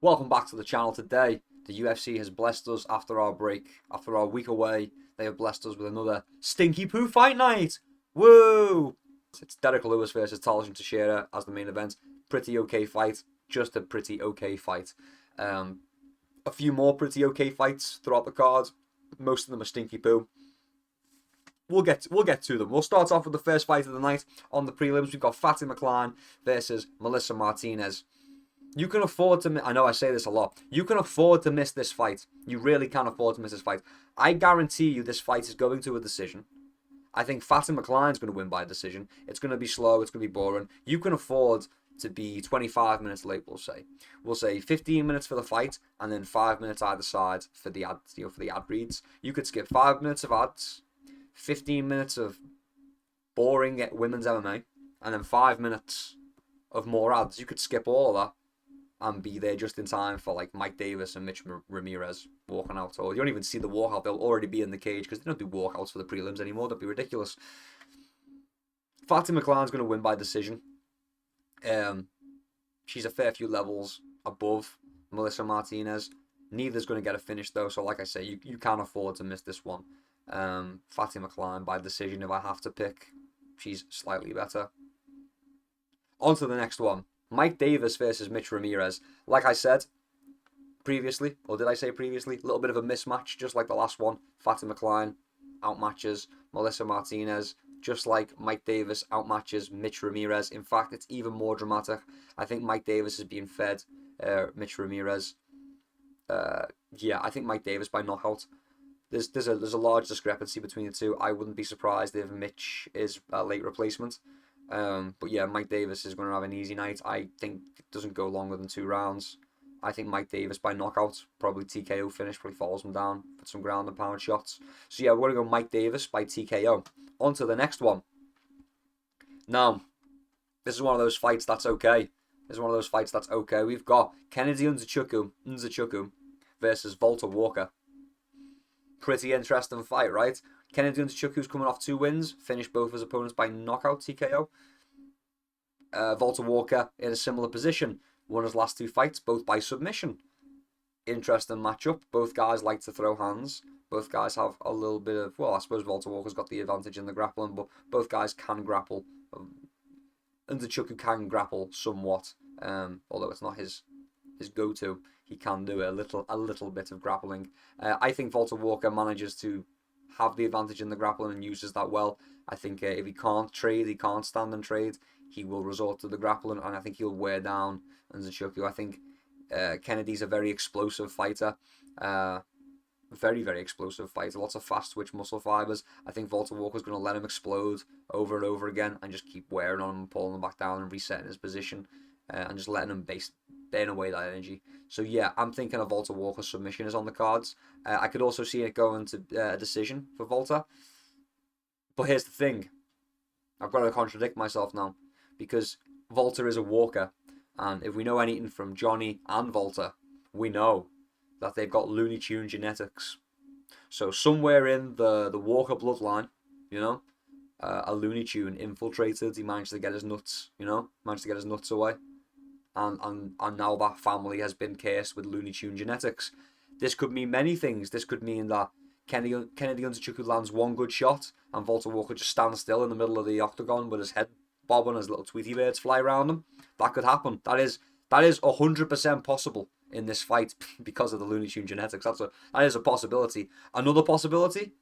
Welcome back to the channel today. The UFC has blessed us after our break, after our week away. They have blessed us with another stinky poo fight night. Woo! It's Derek Lewis versus Teixeira as the main event. Pretty okay fight. Just a pretty okay fight. A few more pretty okay fights throughout the card. Most of them are stinky poo. We'll get to them. We'll start off with the first fight of the night. On the prelims, we've got Fatima Klein versus Melissa Martinez. You can afford to. I know I say this a lot. You can afford to miss this fight. You really can afford to miss this fight. I guarantee you this fight is going to a decision. I think Fatima Klein's going to win by a decision. It's going to be slow. It's going to be boring. You can afford to be 25 minutes late. We'll say 15 minutes for the fight and then 5 minutes either side for the ad. For the ad reads. You could skip 5 minutes of ads, 15 minutes of boring women's MMA, and then 5 minutes of more ads. You could skip all of that and be there just in time for like Mike Davis and Mitch Ramirez walking out. Or you don't even see the walkout. They'll already be in the cage because they don't do walkouts for the prelims anymore. That'd be ridiculous. Fatima Klein's going to win by decision. She's a fair few levels above Melissa Martinez. Neither's going to get a finish though. So like I say, you can't afford to miss this one. Fatima Klein by decision if I have to pick. She's slightly better. On to the next one. Mike Davis versus Mitch Ramirez. Like I said previously, or did I say previously? A little bit of a mismatch, just like the last one. Fatima Klein outmatches Melissa Martinez, just like Mike Davis outmatches Mitch Ramirez. In fact, it's even more dramatic. I think Mike Davis is being fed Mitch Ramirez. I think Mike Davis by knockout. There's a large discrepancy between the two. I wouldn't be surprised if Mitch is a late replacement. But yeah, Mike Davis is going to have an easy night. I think it doesn't go longer than 2 rounds. I think Mike Davis by knockout, probably TKO finish, probably falls him down, put some ground and pound shots. So yeah, we're going to go Mike Davis by TKO. On to the next one. Now, this is one of those fights that's okay. We've got Kennedy Nzechukwu versus Volta Walker. Pretty interesting fight, right? Kennedy Nzechukwu's coming off 2 wins, finished both his opponents by knockout TKO. Volta Walker in a similar position, won his last 2 fights, both by submission. Interesting matchup. Both guys like to throw hands. Both guys have a little bit of, well, I suppose Volta Walker's got the advantage in the grappling, but both guys can grapple. Nzechukwu can grapple somewhat, although it's not his go-to. He can do a little bit of grappling. I think Volta Walker manages to have the advantage in the grappling and uses that well. I think if he can't stand and trade, he will resort to the grappling, and I think he'll wear down Nzechukwu. I think Kennedy's a very explosive fighter. Very, very explosive fighter. Lots of fast twitch muscle fibers. I think Volta Walker's going to let him explode over and over again and just keep wearing on him and pulling him back down and resetting his position and just letting him burn away that energy. So yeah, I'm thinking a Volta Walker submission is on the cards. I could also see it going to a decision for Volta. But here's the thing. I've got to contradict myself now. Because Volta is a Walker. And if we know anything from Johnny and Volta, we know that they've got Looney Tune genetics. So somewhere in the Walker bloodline, a Looney Tune infiltrated. He managed to get his nuts, away. And now that family has been cursed with Looney Tune genetics. This could mean many things. This could mean that Kennedy Nzechukwu lands one good shot and Volta Walker just stands still in the middle of the octagon with his head bobbing as little Tweety birds fly around him. That could happen. That is 100% possible in this fight because of the Looney Tune genetics. That is a possibility. Another possibility,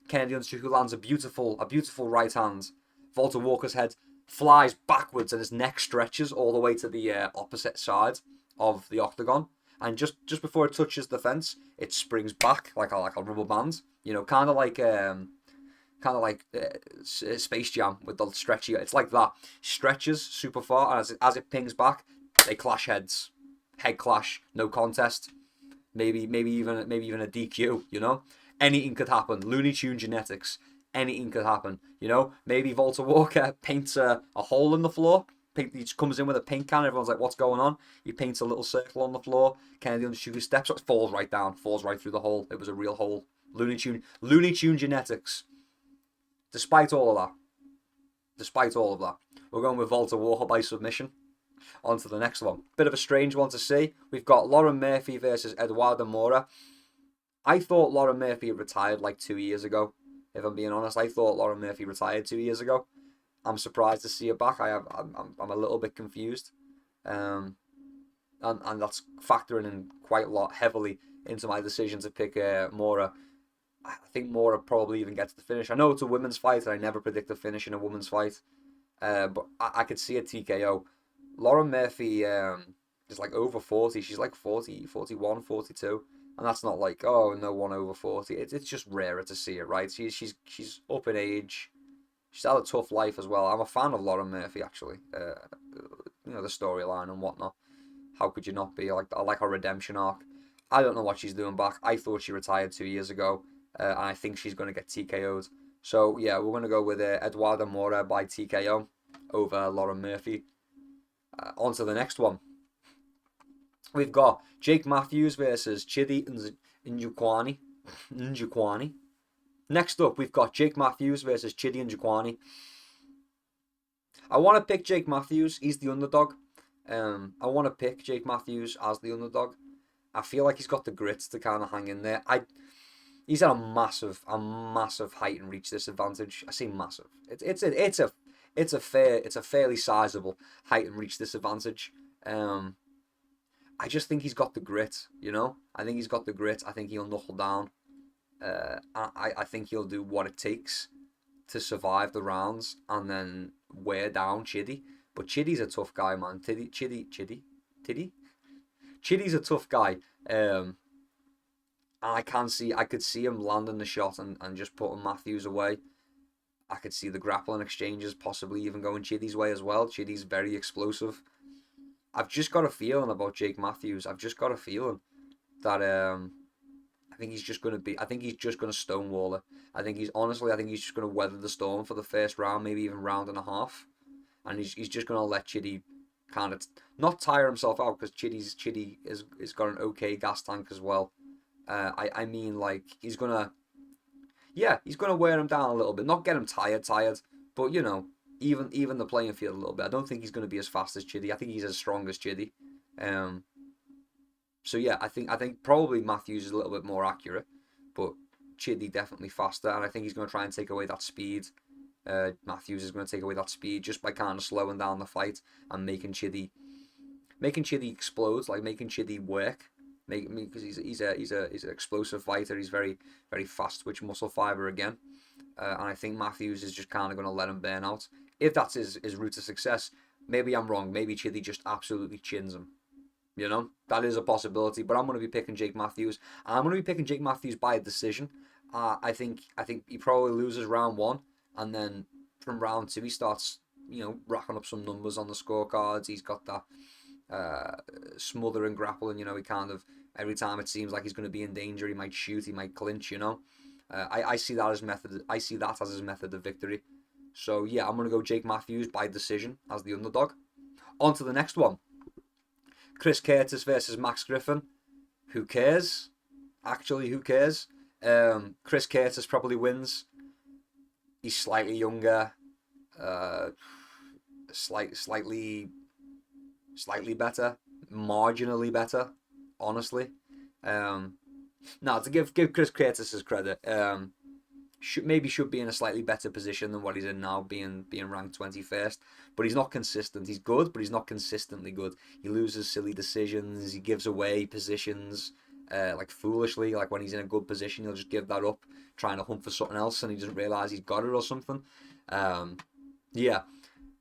Kennedy Nzechukwu lands a beautiful right hand. Volta Walker's head flies backwards and his neck stretches all the way to the opposite side of the octagon, and just before it touches the fence, it springs back like a rubber band. Kind of like Space Jam with the stretchy. It's like that. Stretches super far, and as it pings back, they clash heads. Head clash, no contest. Maybe even a DQ. Anything could happen. Looney Tune genetics. Anything could happen, Maybe Volta Walker paints a hole in the floor. He just comes in with a paint can. Everyone's like, "What's going on?" He paints a little circle on the floor. Kennedy Nzechukwu steps up, falls right down, falls right through the hole. It was a real hole. Looney Tune genetics. Despite all of that, we're going with Volta Walker by submission. On to the next one. Bit of a strange one to see. We've got Lauren Murphy versus Eduardo Mora. I thought Lauren Murphy retired like 2 years ago. If I'm being honest, I thought Lauren Murphy retired 2 years ago. I'm surprised to see her back. I'm a little bit confused, and that's factoring in quite a lot heavily into my decision to pick Mora. I think Mora probably even gets the finish. I know it's a women's fight, and I never predict a finish in a women's fight, but I could see a TKO. Lauren Murphy is like over 40. She's like 40, 41, 42. And that's not like, oh, no one over 40. It's just rarer to see it, right? She's up in age. She's had a tough life as well. I'm a fan of Lauren Murphy, actually. The storyline and whatnot. How could you not be? I like her redemption arc. I don't know what she's doing back. I thought she retired 2 years ago. And I think she's going to get TKO'd. So, yeah, we're going to go with Eduardo Mora by TKO over Lauren Murphy. On to the next one. We've got Jake Matthews versus Chidi Njokuani. Next up, we've got Jake Matthews versus Chidi Njokuani. I want to pick Jake Matthews. He's the underdog. I want to pick Jake Matthews as the underdog. I feel like he's got the grit to kind of hang in there. He's at a massive height and reach disadvantage. I say massive. It's a fairly sizable height and reach disadvantage. I just think he's got the grit, you know? I think he's got the grit. I think he'll knuckle down. I think he'll do what it takes to survive the rounds and then wear down Chidi. But Chidi's a tough guy, man. Chidi's a tough guy. And I could see him landing the shot and just putting Matthews away. I could see the grappling exchanges possibly even going Chidi's way as well. Chidi's very explosive. I've just got a feeling about Jake Matthews. I've just got a feeling that I think he's just going to stonewall it. I think he's just going to weather the storm for the first round, maybe even round and a half. And he's just going to let Chidi kind of not tire himself out, because Chidi is got an okay gas tank as well. I mean, like, he's going to wear him down a little bit. Not get him tired, but, you know, even the playing field a little bit. I don't think he's going to be as fast as Chidi. I think he's as strong as Chidi. So yeah, I think probably Matthews is a little bit more accurate, but Chidi definitely faster, and I think he's going to try and take away that speed. Matthews is going to take away that speed just by kind of slowing down the fight and making Chidi explode, like making Chidi work. Because he's an explosive fighter. He's very, very fast twitch muscle fiber again. And I think Matthews is just kind of going to let him burn out. If that's his route to success, maybe I'm wrong. Maybe Chidi just absolutely chins him. You know, that is a possibility. But I'm going to be picking Jake Matthews. And I'm going to be picking Jake Matthews by a decision. I think he probably loses round 1. And then from round 2, he starts, you know, racking up some numbers on the scorecards. He's got that smothering grappling. You know, he kind of, every time it seems like he's going to be in danger, he might shoot, he might clinch, you know. I see that as his method of victory. So yeah, I'm going to go Jake Matthews by decision as the underdog. On to the next one. Chris Curtis versus Max Griffin. Who cares? Actually, who cares? Chris Curtis probably wins. He's slightly younger. Slightly better. Marginally better, honestly. Now, to give Chris Curtis his credit, should be in a slightly better position than what he's in now, being ranked 21st. But he's not consistent. He's good, but he's not consistently good. He loses silly decisions. He gives away positions, like foolishly. Like when he's in a good position, he'll just give that up, trying to hunt for something else, and he doesn't realize he's got it or something. Yeah.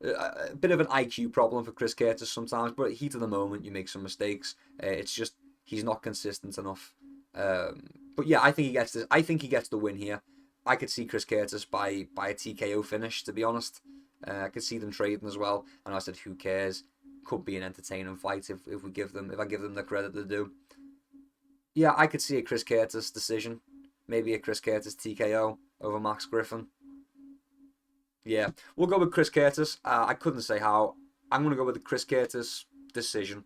A bit of an IQ problem for Chris Curtis sometimes, but at heat of the moment, you make some mistakes. It's just he's not consistent enough. But yeah, I think he gets this. I think he gets the win here. I could see Chris Curtis by a TKO finish, to be honest. I could see them trading as well. And I said, who cares? Could be an entertaining fight if I give them the credit they do. Yeah, I could see a Chris Curtis decision, maybe a Chris Curtis TKO over Max Griffin. Yeah, we'll go with Chris Curtis. I couldn't say how. I'm going to go with the Chris Curtis decision.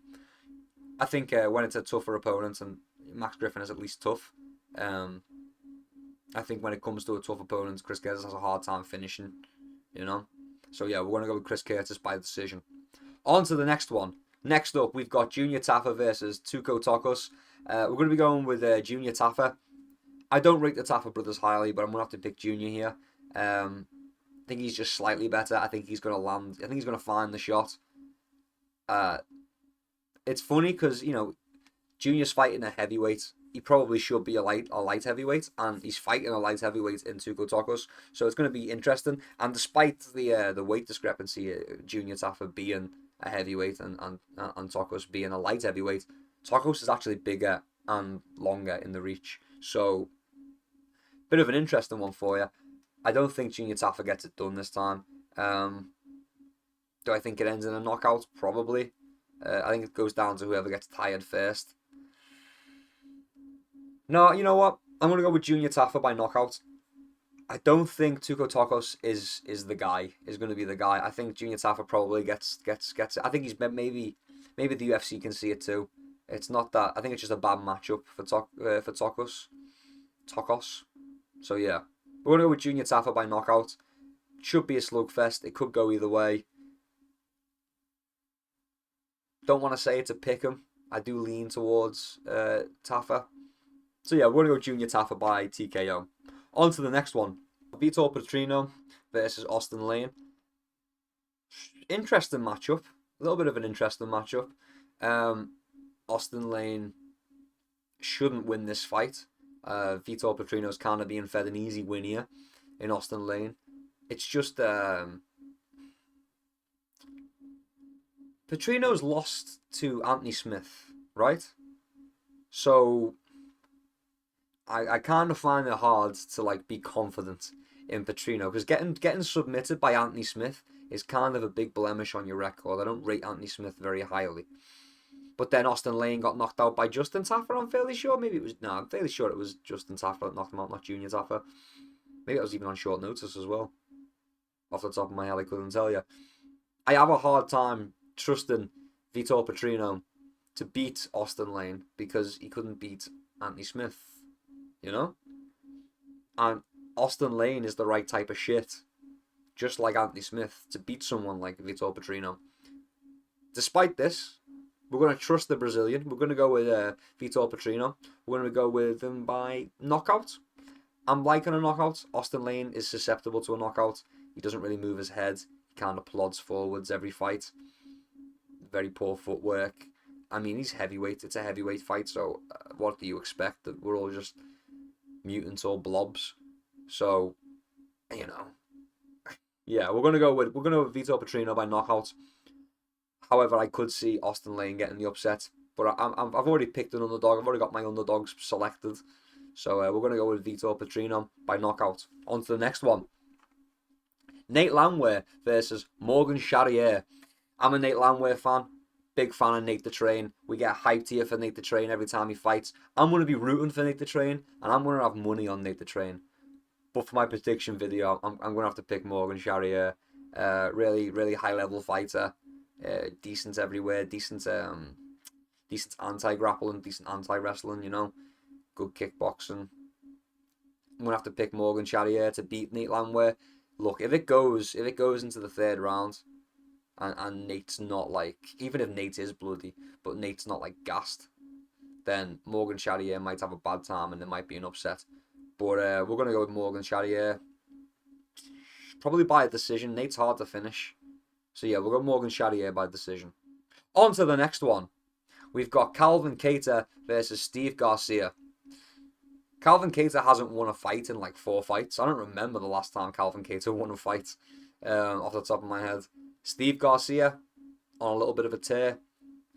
I think when it's a tougher opponent, and Max Griffin is at least tough, I think when it comes to a tough opponent, Chris Curtis has a hard time finishing, you know? So yeah, we're going to go with Chris Curtis by decision. On to the next one. Next up, we've got Junior Tafa versus Tuco Tokos. We're going to be going with Junior Tafa. I don't rate the Tafa brothers highly, but I'm going to have to pick Junior here. I think he's just slightly better. I think he's going to land. I think he's going to find the shot. It's funny because, you know, Junior's fighting a heavyweight. He probably should be a light heavyweight, and he's fighting a light heavyweight in Tuco Tokos. So it's going to be interesting. And despite the weight discrepancy, Junior Tafa being a heavyweight and Tokos being a light heavyweight, Tokos is actually bigger and longer in the reach. So, bit of an interesting one for you. I don't think Junior Tafa gets it done this time. Do I think it ends in a knockout? Probably. I think it goes down to whoever gets tired first. No, you know what? I'm going to go with Junior Tafa by knockout. I don't think Tuco Tokos is the guy, is going to be the guy. I think Junior Tafa probably gets it. I think he's maybe the UFC can see it too. It's not that. I think it's just a bad matchup for Tokos. So yeah, we're going to go with Junior Tafa by knockout. Should be a slugfest. It could go either way. Don't want to say it's a pick 'em. I do lean towards Tafa. So yeah, we're going to go Junior Tafa by TKO. On to the next one. Vitor Petrino versus Austin Lane. Interesting matchup. A little bit of an interesting matchup. Austin Lane shouldn't win this fight. Vitor Petrino's kind of being fed an easy win here in Austin Lane. It's just... Petrino's lost to Anthony Smith, right? So... I kind of find it hard to like be confident in Petrino because getting submitted by Anthony Smith is kind of a big blemish on your record. I don't rate Anthony Smith very highly. But then Austin Lane got knocked out by Justin Tafa, I'm fairly sure. I'm fairly sure it was Justin Tafa that knocked him out, not Junior Tafa. Maybe it was even on short notice as well. Off the top of my head, I couldn't tell you. I have a hard time trusting Vitor Petrino to beat Austin Lane because he couldn't beat Anthony Smith. You know? And Austin Lane is the right type of shit, just like Anthony Smith, to beat someone like Vitor Petrino. Despite this, we're going to trust the Brazilian. We're going to go with Vitor Petrino. We're going to go with him by knockout. I'm liking a knockout. Austin Lane is susceptible to a knockout. He doesn't really move his head. He kind of plods forwards every fight. Very poor footwork. I mean, he's heavyweight. It's a heavyweight fight, so what do you expect? That we're all just mutants or blobs. So, you know, yeah, we're gonna go with Vitor Petrino by knockout. However, I could see Austin Lane getting the upset, but I've already picked an underdog. I've already got my underdogs selected, so we're gonna go with Vitor Petrino by knockout. On to the next one. Nate Landwehr versus Morgan Charrier. I'm a Nate Landwehr fan. Big fan of Nate the Train. We get hyped here for Nate the Train every time he fights. I'm going to be rooting for Nate the Train, and I'm going to have money on Nate the Train. But for my prediction video, I'm going to have to pick Morgan Charrier. Really high-level fighter. Decent everywhere. Decent anti-grappling, decent anti-wrestling, you know. Good kickboxing. I'm going to have to pick Morgan Charrier to beat Nate Landwehr. Look, if it goes into the third round... And Nate's not like, even if Nate is bloody, but Nate's not like gassed, then Morgan Charrier might have a bad time and there might be an upset. But we're going to go with Morgan Charrier. Probably by a decision. Nate's hard to finish. So yeah, we'll go Morgan Charrier by decision. On to the next one. We've got Calvin Kattar versus Steve Garcia. Calvin Kattar hasn't won a fight in like 4 fights. I don't remember the last time Calvin Kattar won a fight off the top of my head. Steve Garcia, on a little bit of a tear.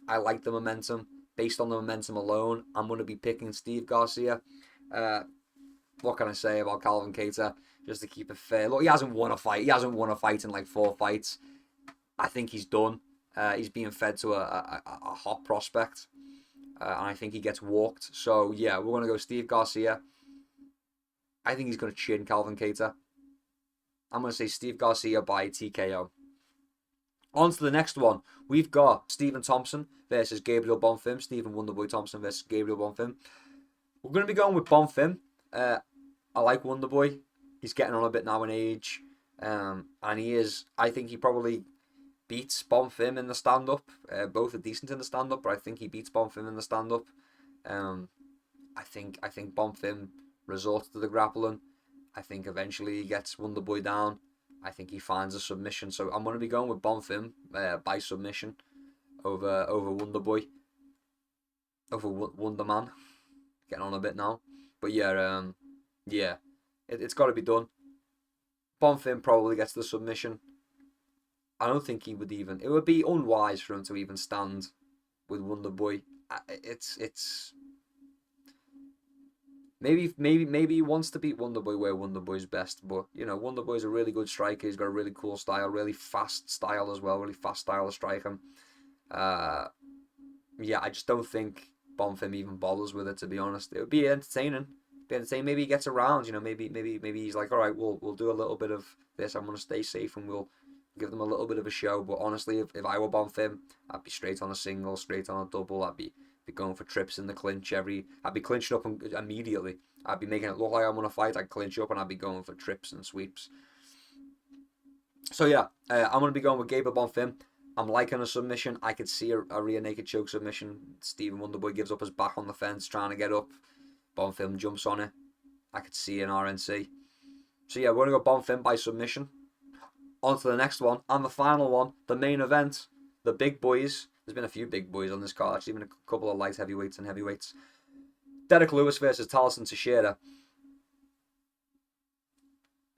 I like the momentum. Based on the momentum alone, I'm going to be picking Steve Garcia. What can I say about Calvin Kattar? Just to keep it fair. Look, he hasn't won a fight. He hasn't won a fight in like 4 fights. I think he's done. He's being fed to a hot prospect. And I think he gets walked. So, yeah, we're going to go Steve Garcia. I think he's going to chin Calvin Kattar. I'm going to say Steve Garcia by TKO. On to the next one. We've got Stephen Thompson versus Gabriel Bonfim. Stephen Wonderboy Thompson versus Gabriel Bonfim. We're going to be going with Bonfim. I like Wonderboy. He's getting on a bit now in age. And he is, I think he probably beats Bonfim in the stand-up. Both are decent in the stand-up, but I think he beats Bonfim in the stand-up. I think Bonfim resorts to the grappling. I think eventually he gets Wonderboy down. I think he finds a submission. So I'm going to be going with Bonfim by submission over Wonderboy. Over Wonderman. Getting on a bit now. But yeah, it's got to be done. Bonfim probably gets the submission. I don't think he would even... It would be unwise for him to even stand with Wonderboy. It's... Maybe he wants to beat Wonderboy where Wonderboy's best, but you know, Wonderboy's a really good striker. He's got a really cool style, really fast style as well, really fast style of striking. Yeah, I just don't think Bonfim even bothers with it, to be honest. It would be entertaining. Maybe he gets around, you know, maybe he's like, all right, we'll do a little bit of this. I'm gonna stay safe and we'll give them a little bit of a show. But honestly, if I were Bonfim, I'd be straight on a single, straight on a double. I'd be going for trips in the clinch I'd be clinching up immediately. I'd be making it look like I'm gonna fight. I'd clinch up and I'd be going for trips and sweeps. So yeah, I'm gonna be going with Gabriel Bonfim. I'm liking a submission. I could see a rear naked choke submission. Stephen Wonderboy gives up his back on the fence, trying to get up. Bonfim jumps on it. I could see an RNC. So yeah, we're gonna go Bonfim by submission. On to the next one, and the final one, the main event, the big boys. There's been a few big boys on this card, actually, even a couple of light heavyweights and heavyweights. Derek Lewis versus Taliesin Teixeira.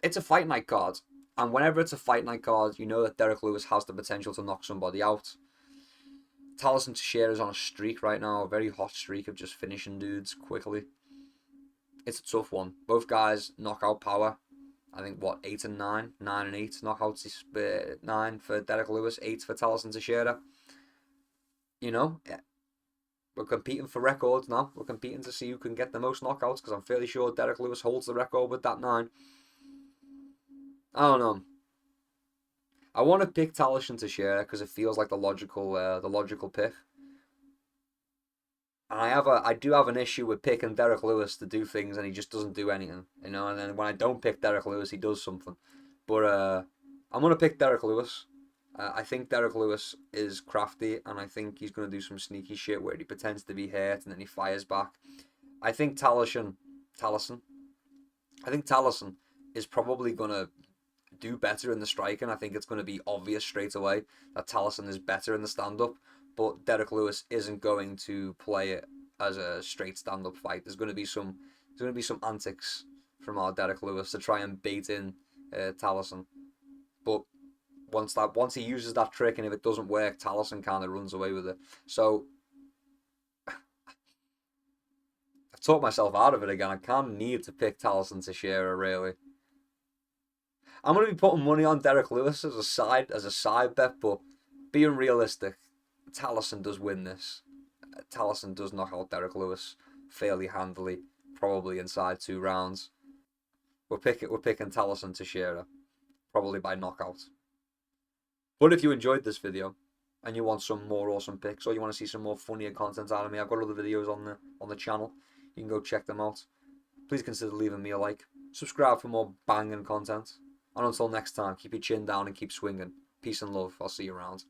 It's a fight night card, and whenever it's a fight night card, you know that Derek Lewis has the potential to knock somebody out. Taliesin Teixeira is on a streak right now, a very hot streak of just finishing dudes quickly. It's a tough one. Both guys knockout power. I think, 8 and 9? 9 and 8 knockouts. 9 for Derek Lewis, 8 for Taliesin Teixeira. You know, yeah. We're competing for records now. We're competing to see who can get the most knockouts, because I'm fairly sure Derek Lewis holds the record with that 9. I don't know. I want to pick Taliesin Teixeira because it feels like the logical pick. And I do have an issue with picking Derek Lewis to do things and he just doesn't do anything, you know. And then when I don't pick Derek Lewis, he does something. But I'm gonna pick Derek Lewis. I think Derek Lewis is crafty, and I think he's gonna do some sneaky shit where he pretends to be hurt and then he fires back. I think Taliesin is probably gonna do better in the striking. I think it's gonna be obvious straight away that Taliesin is better in the stand-up. But Derek Lewis isn't going to play it as a straight stand-up fight. There's going to be some antics from our Derek Lewis to try and bait in Taliesin. But once he uses that trick, and if it doesn't work, Taliesin kind of runs away with it. So I've talked myself out of it again. I kind of need to pick Taliesin Teixeira, really. I'm going to be putting money on Derek Lewis as a side bet, but being realistic, Taliesin does win this. Taliesin does knock out Derek Lewis fairly handily, probably inside 2 rounds. We're picking Taliesin Teixeira, probably by knockout. But if you enjoyed this video and you want some more awesome picks, or you want to see some more funnier content out of me, I've got other videos on the channel. You can go check them out. Please consider leaving me a like. Subscribe for more banging content. And until next time, keep your chin down and keep swinging. Peace and love. I'll see you around.